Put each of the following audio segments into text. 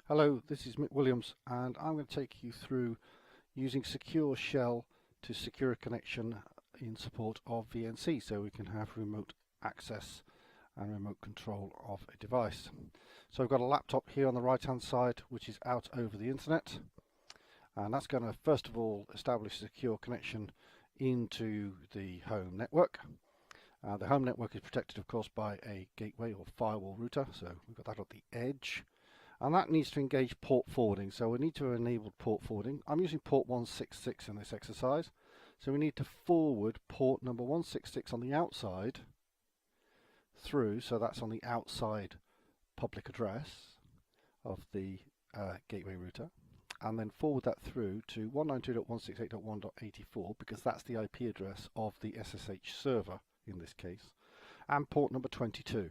Hello, this is Mick Williams, and I'm going to take you through using Secure Shell to secure a connection in support of VNC so we can have remote access and remote control of a device. So I've got a laptop here on the right hand side which is out over the internet, and that's going to first of all establish a secure connection into the home network. The home network is protected of course by a gateway or firewall router, so we've got that at the edge. And that needs to engage port forwarding, so we need to enable port forwarding. I'm using port 166 in this exercise, so we need to forward port number 166 on the outside through, so that's on the outside public address of the gateway router, and then forward that through to 192.168.1.84 because that's the IP address of the SSH server in this case, and port number 22.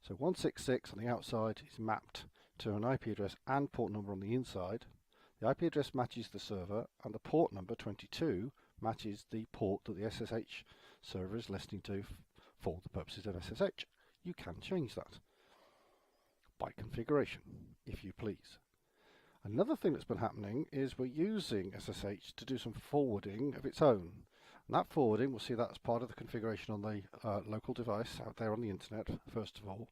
So 166 on the outside is mapped to an IP address and port number on the inside. The IP address matches the server, and the port number 22 matches the port that the SSH server is listening to for the purposes of SSH. You can change that by configuration, if you please. Another thing that's been happening is we're using SSH to do some forwarding of its own. And that forwarding, we'll see that as part of the configuration on the local device out there on the internet, first of all.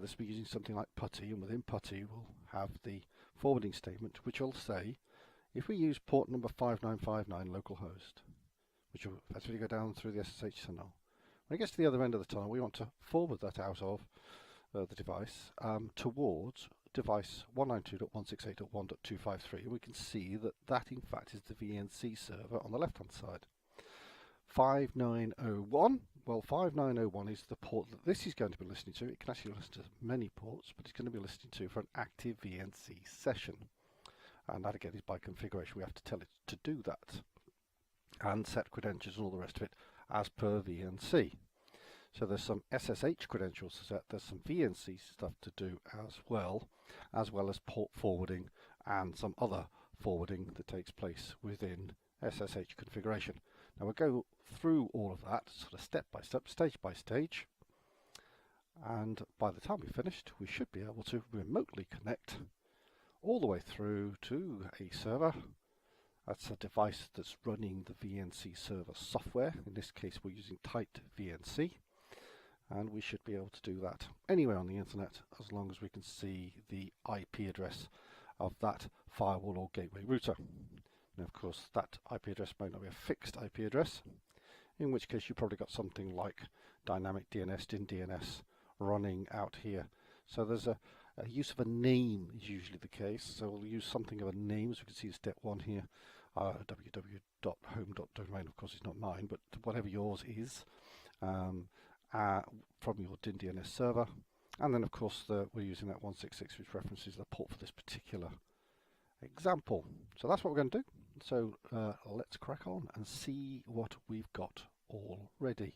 This will be using something like PuTTY, and within PuTTY we'll have the forwarding statement which will say if we use port number 5959 localhost, which will effectively go down through the SSH tunnel. When it gets to the other end of the tunnel, we want to forward that out of the device towards device 192.168.1.253, and we can see that that in fact is the VNC server on the left hand side. 5901, well 5901 is the port that this is going to be listening to. It can actually listen to many ports, but it's going to be listening to for an active VNC session, and that again is by configuration. We have to tell it to do that and set credentials and all the rest of it as per VNC. So there's some SSH credentials to set, there's some VNC stuff to do as well as port forwarding and some other forwarding that takes place within SSH configuration. Now we'll go through all of that sort of step by step, stage by stage, and by the time we've finished we should be able to remotely connect all the way through to a server. That's a device that's running the VNC server software. In this case we're using Tight VNC, and we should be able to do that anywhere on the internet as long as we can see the IP address of that firewall or gateway router. Now of course that IP address may not be a fixed IP address, in which case you've probably got something like dynamic DNS, DNS running out here. So there's a use of a name is usually the case, so we'll use something of a name, as we can see step 1 here, www.home.domain, of course it's not mine, but whatever yours is, from your DNS server, and then of course we're using that 166 which references the port for this particular example. So that's what we're going to do. So let's crack on and see what we've got already.